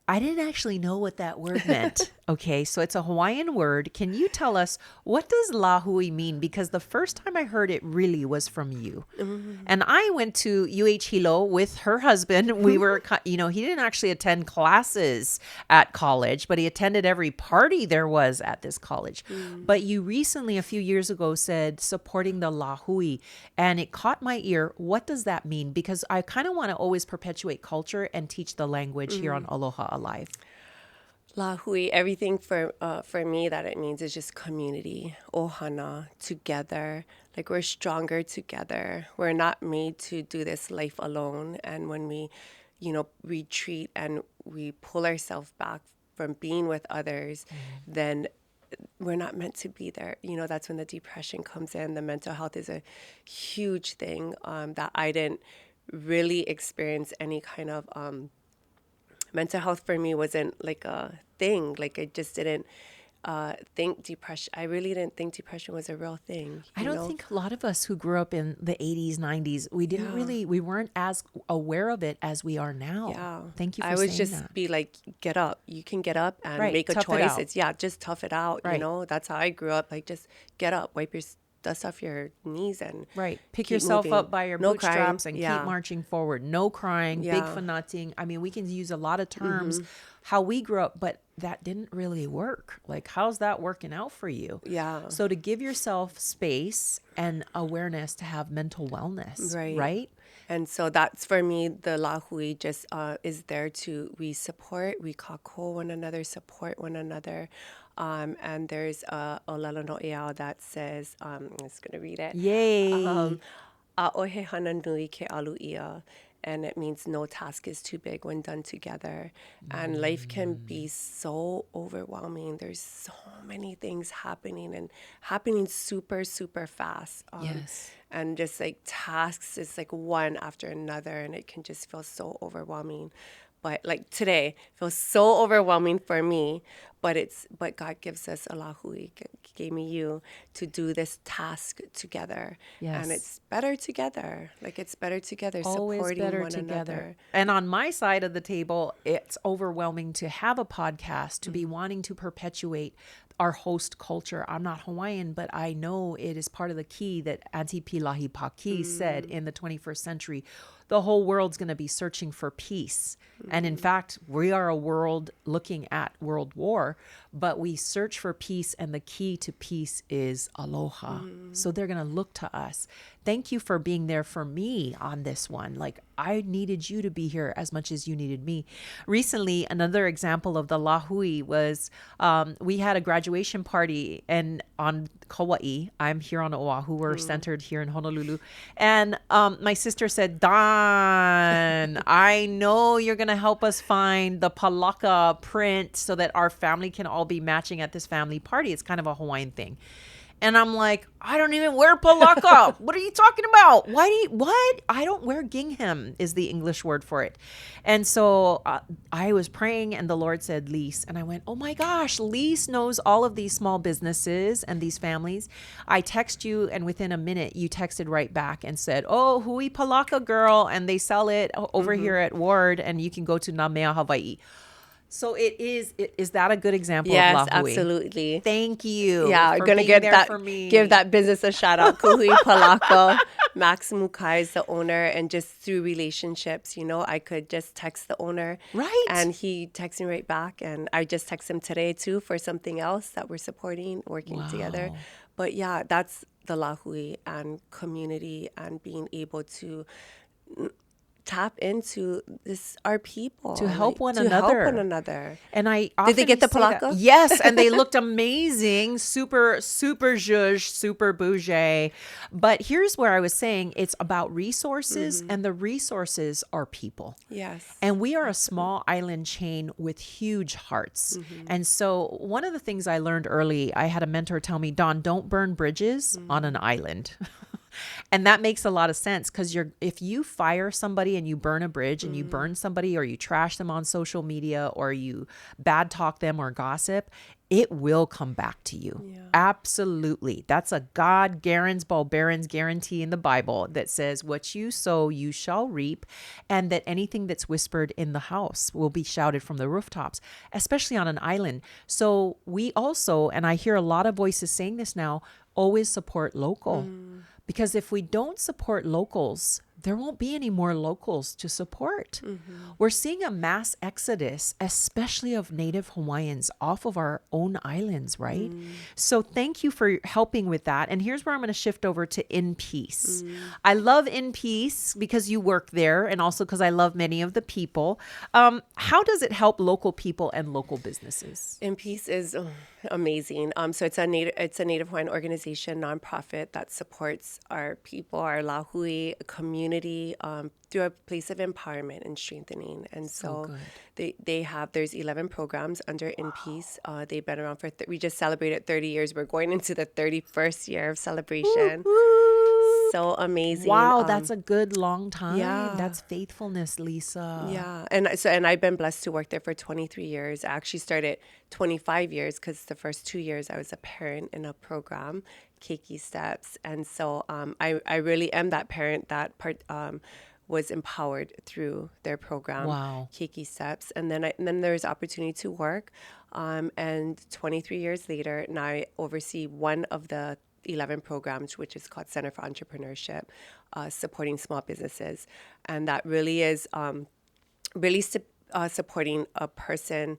Speaker 1: I didn't actually know what that word meant. Okay, so it's a Hawaiian word. Can you tell us, what does lāhui mean? Because the first time I heard it really was from you. And I went to UH Hilo with her husband. We were, he didn't actually attend classes at college, but he attended every party there was at this college. But you recently, a few years ago, said supporting the lāhui. And it caught my ear. What does that mean? Because I kind of want to always perpetuate culture and teach the language here on Aloha Alive.
Speaker 2: Lāhui, everything for me that it means is just community, ohana, together. Like, we're stronger together. We're not made to do this life alone. And when we, retreat and we pull ourselves back from being with others, then we're not meant to be there. That's when the depression comes in. The mental health is a huge thing that I didn't really experience any kind of mental health for me wasn't like a thing. Like, I just didn't think depression. I really didn't think depression was a real thing.
Speaker 1: I don't think a lot of us who grew up in the 80s, 90s, we weren't as aware of it as we are now.
Speaker 2: Yeah.
Speaker 1: Thank you for
Speaker 2: saying that. I would just
Speaker 1: that.
Speaker 2: be like, get up. You can get up and make a
Speaker 1: tough
Speaker 2: choice.
Speaker 1: it out.
Speaker 2: It's just tough it out.
Speaker 1: Right.
Speaker 2: That's how I grew up. Like, just get up, wipe your dust off your knees and
Speaker 1: pick
Speaker 2: keep
Speaker 1: yourself
Speaker 2: moving.
Speaker 1: up by your
Speaker 2: No
Speaker 1: bootstraps
Speaker 2: crying.
Speaker 1: and keep marching forward. No crying, big fanatting. I mean, we can use a lot of terms how we grew up, but that didn't really work. Like, how's that working out for you?
Speaker 2: Yeah.
Speaker 1: So to give yourself space and awareness to have mental wellness, right?
Speaker 2: And so that's, for me, the lāhui just is there we support, we kako one another, support one another. And there's a olelo no eao that says, I'm just going to read it.
Speaker 1: Yay.
Speaker 2: A'ohe hana nui ke alu ia. And it means no task is too big when done together. And life can be so overwhelming. There's so many things happening and happening super, super fast.
Speaker 1: Yes.
Speaker 2: And just like tasks is like one after another, and it can just feel so overwhelming. But like today feels so overwhelming for me, but God gives us a lāhui, gave me you to do this task together.
Speaker 1: Yes.
Speaker 2: And it's better together. Like, it's better together,
Speaker 1: Always
Speaker 2: supporting
Speaker 1: better
Speaker 2: one
Speaker 1: together.
Speaker 2: another.
Speaker 1: And on my side of the table, it's overwhelming to have a podcast, to be wanting to perpetuate our host culture. I'm not Hawaiian, but I know it is part of the key that Auntie Pilahi Paki said in the 21st century. The whole world's going to be searching for peace. And in fact, we are a world looking at world war, but we search for peace, and the key to peace is aloha. So they're going to look to us. Thank you for being there for me on this one. Like, I needed you to be here as much as you needed me. Recently, another example of the lāhui was we had a graduation party and on Kauai. I'm here on Oahu. We're centered here in Honolulu. And my sister said, Don, I know you're going to help us find the palaka print so that our family can all be matching at this family party. It's kind of a Hawaiian thing. And I'm like, I don't even wear palaka. What are you talking about? What? I don't wear gingham is the English word for it. And so I was praying and the Lord said, lease. And I went, oh my gosh, lease knows all of these small businesses and these families. I text you and within a minute you texted right back and said, oh, hui palaka girl. And they sell it over here at Ward and you can go to Namea Hawaii. So is that a good example
Speaker 2: Yes,
Speaker 1: of lāhui?
Speaker 2: absolutely.
Speaker 1: Thank you.
Speaker 2: Yeah,
Speaker 1: for
Speaker 2: we're gonna
Speaker 1: being
Speaker 2: give
Speaker 1: there for me.
Speaker 2: give that business a shout out. Kuhui Palako, Max Mukai is the owner, and just through relationships, I could just text the owner,
Speaker 1: Right.
Speaker 2: and he texts me right back, and I just text him today too for something else that we're supporting, working together. But yeah, that's the lāhui and community and being able to tap into our people
Speaker 1: To help one
Speaker 2: to
Speaker 1: another.
Speaker 2: help one another.
Speaker 1: And I
Speaker 2: Did they
Speaker 1: often
Speaker 2: get the
Speaker 1: say that.
Speaker 2: palaka?
Speaker 1: Yes, and they looked amazing, super zhuzh, super bougie. But here's where I was saying it's about resources, and the resources are people.
Speaker 2: Yes.
Speaker 1: And we are a small island chain with huge hearts. And so one of the things I learned early, I had a mentor tell me, Dawn, don't burn bridges on an island. And that makes a lot of sense because if you fire somebody and you burn a bridge and you burn somebody or you trash them on social media or you bad talk them or gossip, it will come back to you. Yeah. Absolutely. That's a God Barons guarantee in the Bible that says what you sow, you shall reap, and that anything that's whispered in the house will be shouted from the rooftops, especially on an island. So we also, and I hear a lot of voices saying this now, always support local. Because if we don't support locals, there won't be any more locals to support. We're seeing a mass exodus, especially of Native Hawaiians off of our own islands, right? So thank you for helping with that. And here's where I'm going to shift over to InPeace. I love InPeace because you work there and also because I love many of the people. How does it help local people and local businesses?
Speaker 2: InPeace is amazing. So it's a Native Hawaiian organization, nonprofit that supports our people, our lāhui community, through a place of empowerment and strengthening. And so there's 11 programs under InPeace. They've been around we just celebrated 30 years. We're going into the 31st year of celebration. So amazing.
Speaker 1: Wow, that's a good long time.
Speaker 2: Yeah.
Speaker 1: That's faithfulness, Lisa.
Speaker 2: Yeah. And I've been blessed to work there for 23 years. I actually started 25 years because the first 2 years I was a parent in a program, Keiki Steps. And so I really am that parent that was empowered through their program, Keiki Steps. And then there's opportunity to work. And 23 years later, now I oversee one of the 11 programs, which is called Center for Entrepreneurship, supporting small businesses. And that really is supporting a person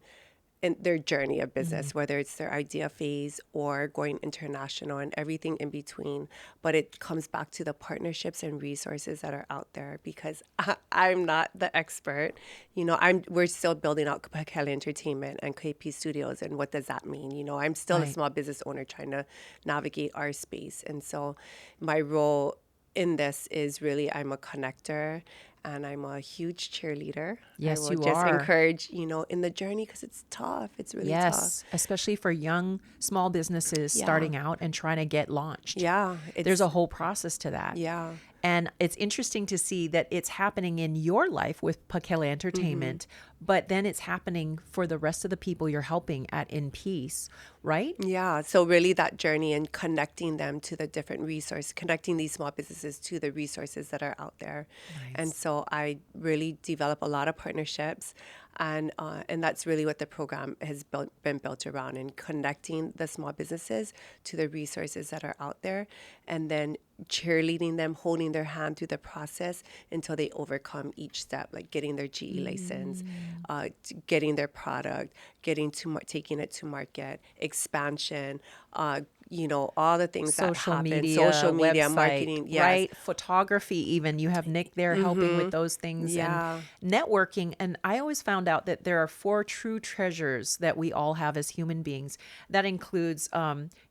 Speaker 2: in their journey of business, whether it's their idea phase or going international and everything in between. But it comes back to the partnerships and resources that are out there because I'm not the expert. We're still building out Pakele Entertainment and KP Studios. And what does that mean? I'm still a small business owner trying to navigate our space. And so my role in this is really I'm a connector and I'm a huge cheerleader.
Speaker 1: Yes,
Speaker 2: I will just encourage, in the journey because it's tough. It's really tough.
Speaker 1: Yes, especially for young small businesses starting out and trying to get launched.
Speaker 2: Yeah.
Speaker 1: There's a whole process to that.
Speaker 2: Yeah.
Speaker 1: And it's interesting to see that it's happening in your life with Pakele Entertainment, but then it's happening for the rest of the people you're helping at InPeace, right?
Speaker 2: Yeah. So really that journey and connecting them to the different resources, connecting these small businesses to the resources that are out there. Nice. And so I really develop a lot of partnerships. And that's really what the program has been built around, in connecting the small businesses to the resources that are out there, and then cheerleading them, holding their hand through the process until they overcome each step, like getting their GE license, getting their product, taking it to market, expansion, all the things
Speaker 1: social
Speaker 2: that happen,
Speaker 1: media,
Speaker 2: social media,
Speaker 1: website,
Speaker 2: marketing, yes.
Speaker 1: right? Photography, even. You have Nick there helping with those things,
Speaker 2: Yeah.
Speaker 1: and networking. And I always found out that there are 4 true treasures that we all have as human beings. That includes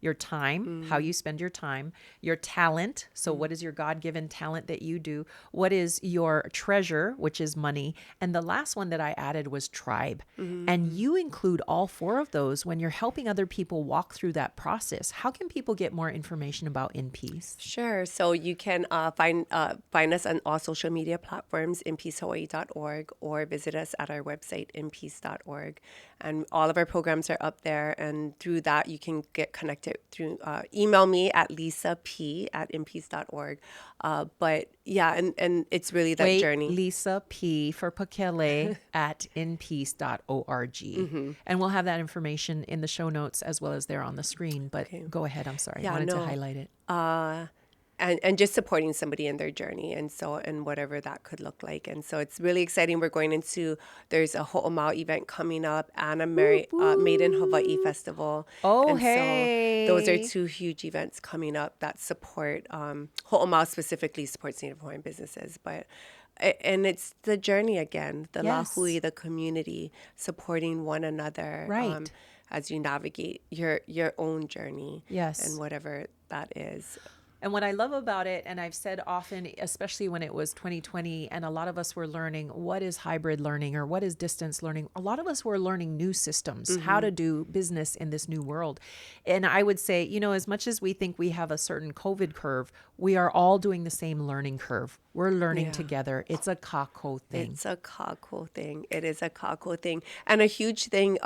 Speaker 1: your time, how you spend your time, your talent. So what is your God-given talent that you do? What is your treasure, which is money? And the last one that I added was tribe. And you include all 4 of those when you're helping other people walk through that process. How can people get more information about InPeace?
Speaker 2: Sure. So you can find us on all social media platforms, inpeacehawaii.org, or visit us at our website, inpeace.org. And all of our programs are up there. And through that, you can get connected through email me at lisap@inpeace.org. But yeah, and it's really that journey.
Speaker 1: Lisa P for Pakele at inpeace.org. And we'll have that information in the show notes as well as there on the screen. But go ahead. I'm sorry. I wanted to highlight it.
Speaker 2: And just supporting somebody in their journey, and whatever that could look like. And so it's really exciting. We're going there's a Ho'omau event coming up and a Made in Hawaii festival.
Speaker 1: Oh,
Speaker 2: and
Speaker 1: hey.
Speaker 2: so those are 2 huge events coming up that support, Ho'omau specifically supports Native Hawaiian businesses, and it's the journey again, the lāhui, the community, supporting one another.
Speaker 1: Right.
Speaker 2: As you navigate your own journey.
Speaker 1: Yes.
Speaker 2: And whatever that is.
Speaker 1: And what I love about it, and I've said often, especially when it was 2020, and a lot of us were learning what is hybrid learning or what is distance learning. A lot of us were learning new systems, how to do business in this new world. And I would say, as much as we think we have a certain COVID curve, we are all doing the same learning curve. We're learning together. It's a kako thing.
Speaker 2: It's a kako thing. It is a kako thing. And a huge thing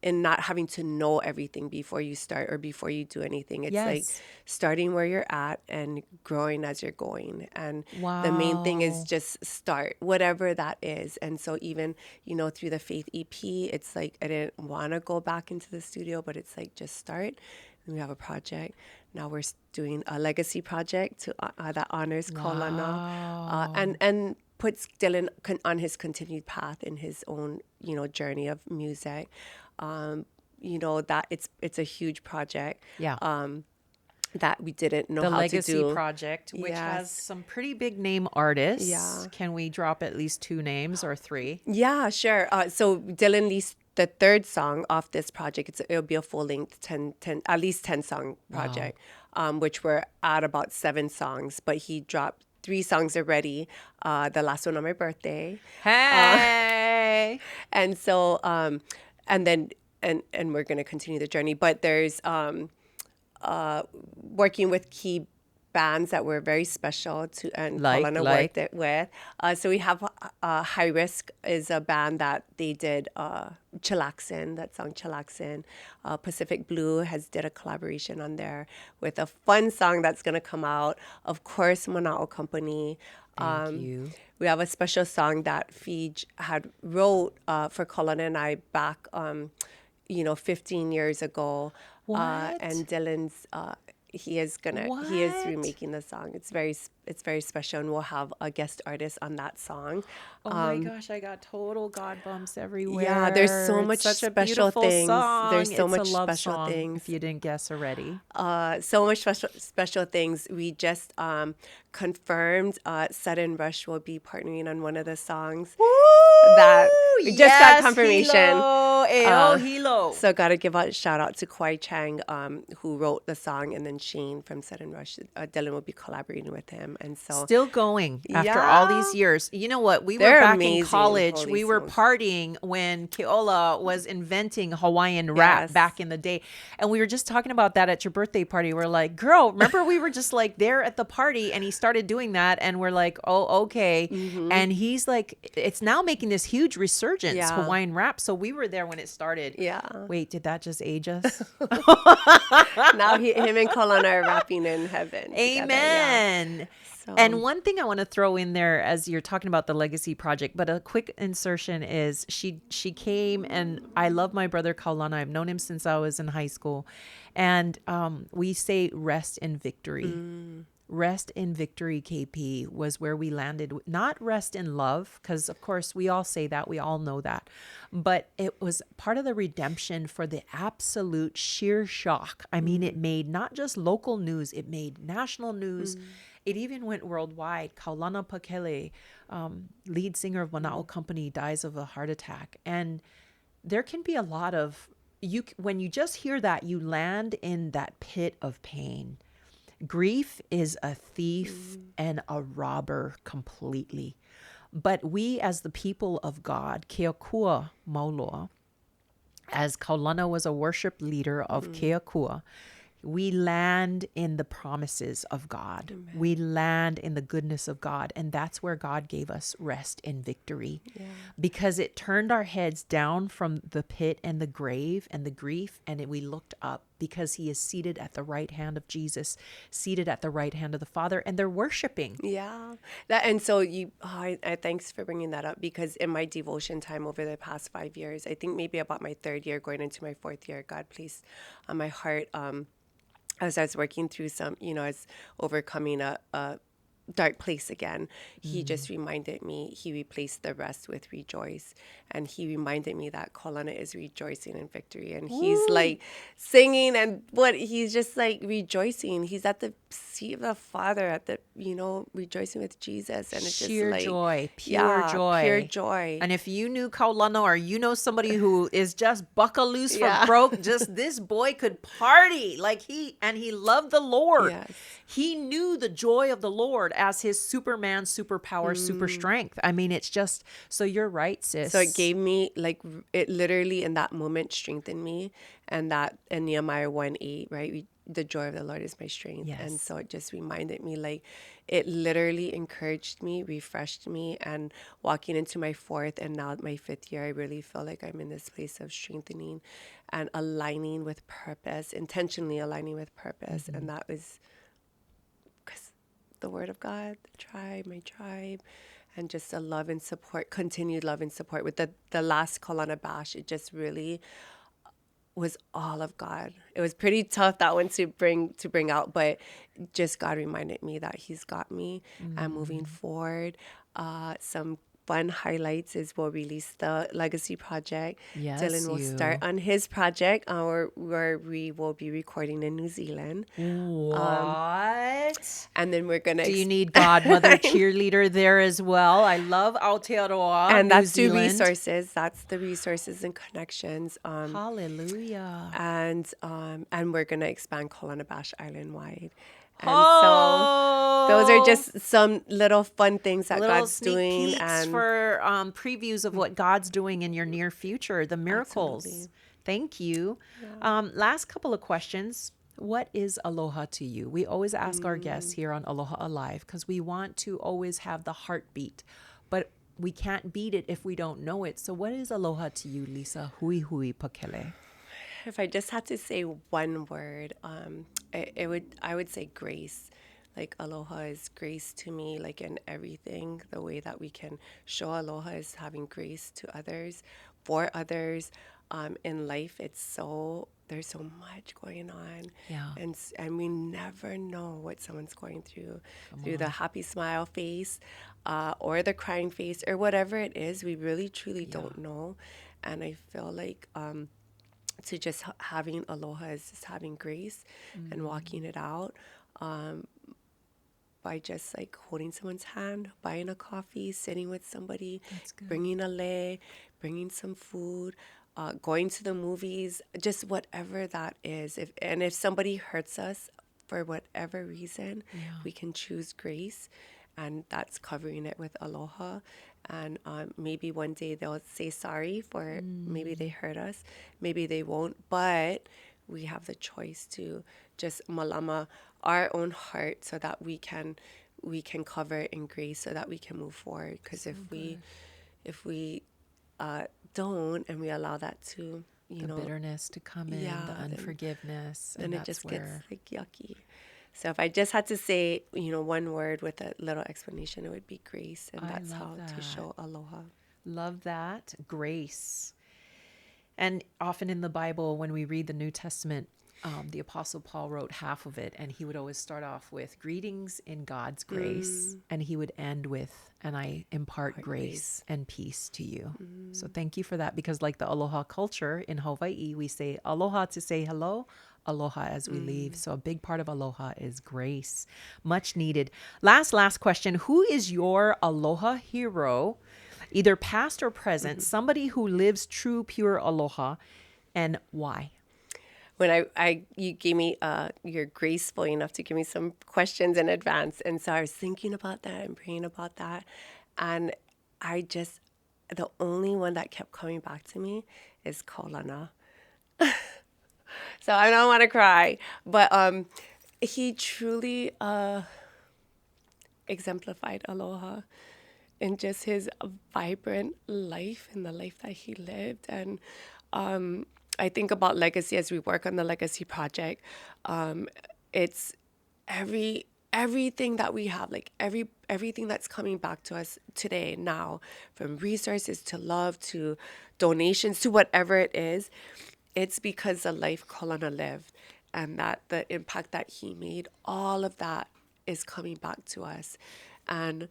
Speaker 2: in not having to know everything before you start or before you do anything. It's like starting where you're at and growing as you're going. And the main thing is just start, whatever that is. And so even, through the Faith EP, it's like I didn't want to go back into the studio, but it's like just start. And we have a project. Now we're doing a legacy project that honors Kaulana and puts Dylan on his continued path in his own, journey of music. That it's a huge project.
Speaker 1: Yeah.
Speaker 2: That we didn't know
Speaker 1: the
Speaker 2: how to do.
Speaker 1: The Legacy Project, which has some pretty big name artists.
Speaker 2: Yeah.
Speaker 1: Can we drop at least 2 names or 3?
Speaker 2: Yeah, sure. So Dylan released the 3rd song off this project. It'll be a full length 10 at least 10 song project, which we're at about 7 songs. But he dropped 3 songs already. The last one on my birthday.
Speaker 1: Hey.
Speaker 2: And so and we're going to continue the journey. But there's working with key bands that were very special to and Kaulana worked it with. So we have High Risk is a band that they did Chillaxin, that song Chillaxin. Pacific Blue has did a collaboration on there with a fun song that's going to come out. Of course, Mana'o Company.
Speaker 1: Thank you.
Speaker 2: We have a special song that Fiji had wrote for Kaulana and I back 15 years ago. And Dylan's he is remaking the song. It's very special, and we'll have a guest artist on that song.
Speaker 1: Oh my gosh, I got total God bumps everywhere.
Speaker 2: Yeah, there's so much special things.
Speaker 1: Song.
Speaker 2: There's so
Speaker 1: it's
Speaker 2: much
Speaker 1: a love
Speaker 2: special
Speaker 1: song,
Speaker 2: things.
Speaker 1: if you didn't guess already.
Speaker 2: So much special things. We just confirmed Sudden Rush will be partnering on one of the songs.
Speaker 1: Woo!
Speaker 2: That we just got confirmation.
Speaker 1: Hilo.
Speaker 2: So got to give a shout out to Kwai Chang, who wrote the song, and then Shane from Sudden Rush. Dylan will be collaborating with him, and so
Speaker 1: still going after all these years. You know what? We were back in college.
Speaker 2: Holy
Speaker 1: we were
Speaker 2: smokes.
Speaker 1: Partying when Keola was inventing Hawaiian rap back in the day, and we were just talking about that at your birthday party. We're like, girl, remember we were just like there at the party, and he started doing that, and we're like, oh, okay. Mm-hmm. And he's like, it's now making this huge resurgence, Hawaiian rap. So we were there when it started.
Speaker 2: Yeah.
Speaker 1: Wait, did that just age us?
Speaker 2: Now him and Kaulana are rapping in heaven.
Speaker 1: Amen.
Speaker 2: Together, so.
Speaker 1: And one thing I want to throw in there as you're talking about the Legacy Project, but a quick insertion is she came, and I love my brother Kaulana. I've known him since I was in high school. And we say rest in victory. Rest in victory, KP, was where we landed. Not rest in love, because of course we all say that, we all know that. But it was part of the redemption for the absolute sheer shock. I mean, it made not just local news, it made national news. It even went worldwide. Kaulana Pakele, lead singer of Mana'o Company, dies of a heart attack. And there can be a lot of, when you just hear that, you land in that pit of pain. Grief is a thief and a robber completely. But we, as the people of God, Keakua Mauloa, as Kaulana was a worship leader of Keakua, we land in the promises of God. Amen. We land in the goodness of God. And that's where God gave us rest and victory. Yeah. Because it turned our heads down from the pit and the grave and the grief, and we looked up, because he is seated at the right hand of Jesus, seated at the right hand of the Father, and they're worshiping.
Speaker 2: Yeah. And so I thanks for bringing that up, because in my devotion time over the past 5 years, I think maybe about my third year going into my fourth year, God placed on my heart, as I was working through some, I was overcoming a dark place again. He just reminded me, he replaced the rest with rejoice. And he reminded me that Kaulana is rejoicing in victory. And he's like singing, and he's just like rejoicing. He's at the seat of the Father, at the, rejoicing with Jesus. And it's
Speaker 1: sheer
Speaker 2: just like
Speaker 1: joy, pure joy. And if you knew Kaulana, or you know somebody who is just buckle loose for broke, just this boy could party like he loved the Lord. Yes. He knew the joy of the Lord as his Superman, superpower, super strength. I mean, it's just, so you're right, sis.
Speaker 2: So it gave me, it literally in that moment strengthened me. And that in Nehemiah 1:8, right? The joy of the Lord is my strength. Yes. And so it just reminded me, it literally encouraged me, refreshed me. And walking into my fourth and now my fifth year, I really feel like I'm in this place of strengthening and aligning with purpose, intentionally aligning with purpose. And that was because the word of God, my tribe, and just a love and support, continued love and support. With the last Kaulana Bash, it just really was all of God. It was pretty tough, that one, to bring out, but just God reminded me that he's got me. And moving forward, some fun highlights is we'll release the Legacy Project.
Speaker 1: Yes,
Speaker 2: Dylan will start on his project, where we will be recording in New Zealand.
Speaker 1: What?
Speaker 2: And then we're gonna.
Speaker 1: Do you need godmother cheerleader there as well? I love Aotearoa,
Speaker 2: and
Speaker 1: New
Speaker 2: that's
Speaker 1: Zealand.
Speaker 2: the resources. That's the resources and connections.
Speaker 1: Hallelujah.
Speaker 2: And we're gonna expand Kaulana Bash island wide. And so those are just some little fun things that God's doing.
Speaker 1: Peeks
Speaker 2: and
Speaker 1: for previews of what God's doing in your near future, the miracles.
Speaker 2: Absolutely.
Speaker 1: Thank you. Yeah. Last couple of questions. What is aloha to you? We always ask our guests here on Aloha Alive, because we want to always have the heartbeat, but we can't beat it if we don't know it. So what is aloha to you, Lisa? Hui hui pakele.
Speaker 2: If I just had to say one word, I would say grace. Like, aloha is grace to me, like in everything. The way that we can show aloha is having grace to others, for others. In life, there's so much going on. Yeah. And we never know what someone's going through the happy smile face, or the crying face, or whatever it is. We really, truly don't know. And I feel like, to just having aloha is just having grace and walking it out, by just like holding someone's hand, buying a coffee, sitting with somebody, bringing a lei, bringing some food, going to the movies, just whatever that is. If somebody hurts us for whatever reason, we can choose grace, and that's covering it with aloha. And maybe one day they'll say sorry for maybe they hurt us, maybe they won't, but we have the choice to just malama our own heart, so that we can cover it in grace, so that we can move forward. Because if we don't, and we allow that to the
Speaker 1: bitterness to come in, the unforgiveness,
Speaker 2: and it just gets like yucky. So if I just had to say, one word with a little explanation, it would be grace. And that's how to show aloha.
Speaker 1: Love that. Grace. And often in the Bible, when we read the New Testament, The Apostle Paul wrote half of it, and he would always start off with greetings in God's grace, and he would end with, and I impart grace and peace to you. So thank you for that, because like the Aloha culture in Hawaii, we say aloha to say hello, aloha as we leave. So a big part of aloha is grace, much needed. Last question. Who is your aloha hero, either past or present, somebody who lives true, pure aloha, and why?
Speaker 2: When you gave me, you're graceful enough to give me some questions in advance. And so I was thinking about that and praying about that. And the only one that kept coming back to me is Kaulana. So I don't want to cry, but he truly exemplified aloha in just his vibrant life and the life that he lived. And I think about legacy as we work on the legacy project. It's everything that we have, like everything that's coming back to us today, now, from resources to love to donations to whatever it is. It's because the life Kaulana lived and that the impact that he made, all of that is coming back to us. And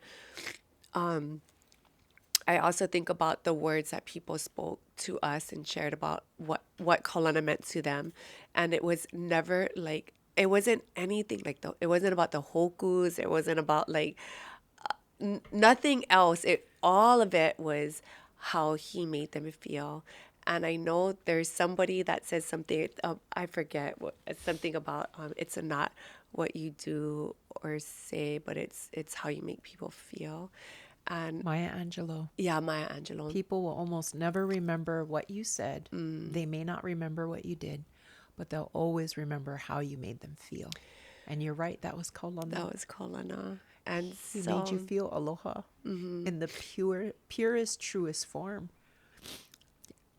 Speaker 2: I also think about the words that people spoke to us and shared about what Kaulana meant to them. And it was never like, it wasn't anything like it wasn't about the hokus. It wasn't about like nothing else. All of it was how he made them feel. And I know there's somebody that says something, I forget, it's something about it's not what you do or say, but it's how you make people feel. And
Speaker 1: Maya Angelou.
Speaker 2: Yeah, Maya Angelou.
Speaker 1: People will almost never remember what you said. They may not remember what you did, but they'll always remember how you made them feel. And you're right, that was Kaulana.
Speaker 2: That was Kaulana. And
Speaker 1: he made you feel aloha in the purest, truest form.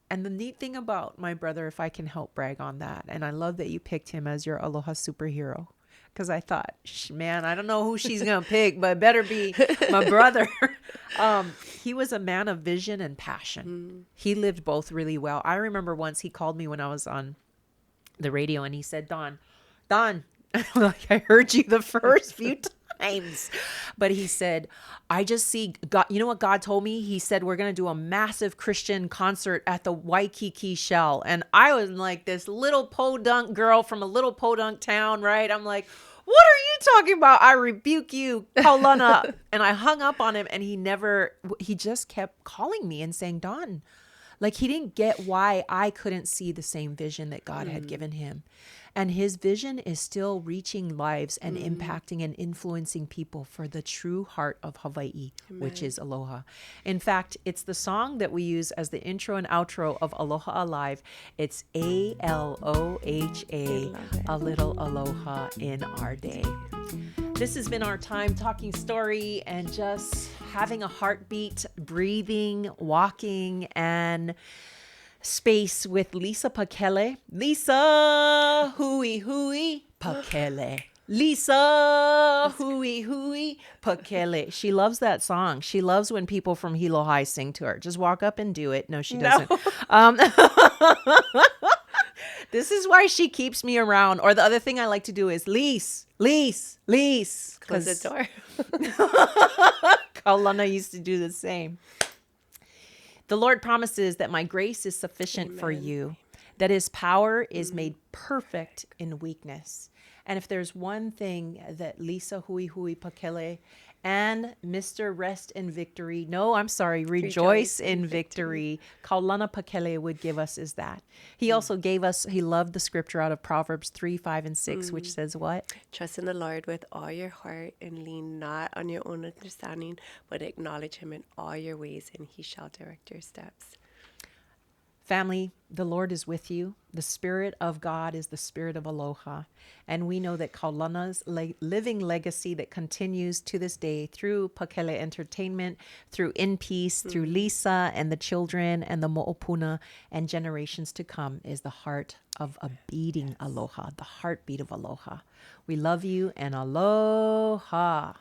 Speaker 1: And the neat thing about my brother, if I can help brag on that, and I love that you picked him as your aloha superhero, because I thought, man, I don't know who she's going to pick, but it better be my brother. He was a man of vision and passion. He lived both really well. I remember once he called me when I was on the radio, and he said, Don, like, I heard you the first few times. But he said, I just see God. You know what God told me? He said, we're going to do a massive Christian concert at the Waikiki Shell. And I was like this little podunk girl from a little podunk town, right? I'm like, what are you talking about? I rebuke you, Kaulana. And I hung up on him, and he just kept calling me and saying, Don, like he didn't get why I couldn't see the same vision that God had given him. And his vision is still reaching lives and impacting and influencing people for the true heart of Hawaii, which is aloha. In fact, it's the song that we use as the intro and outro of Aloha Alive. It's ALOHA, a little aloha in our day. This has been our time talking story and just having a heartbeat, breathing, walking, and space with Lisa Pakele. Lisa hui Pakele. Lisa hui Pakele. She loves that song. She loves when people from Hilo High sing to her. Just walk up and do it. No, she doesn't. No. This is why she keeps me around. Or the other thing I like to do is Lise. Close
Speaker 2: the door.
Speaker 1: Kaulana used to do the same. The Lord promises that my grace is sufficient for you, that his power is made perfect in weakness. And if there's one thing that Lisa Hui Pakele and Mr. Rest in Victory, Rejoice in Victory, Kaulana Pakele would give us is that. He also gave us, he loved the scripture out of Proverbs 3, 5, and 6, which says what?
Speaker 2: Trust in the Lord with all your heart and lean not on your own understanding, but acknowledge him in all your ways and he shall direct your steps.
Speaker 1: Family, the Lord is with you. The Spirit of God is the Spirit of Aloha. And we know that Kaulana's living legacy that continues to this day through Pakele Entertainment, through InPeace, through Lisa and the children and the Mo'opuna and generations to come is the heart of a beating aloha, the heartbeat of aloha. We love you and aloha.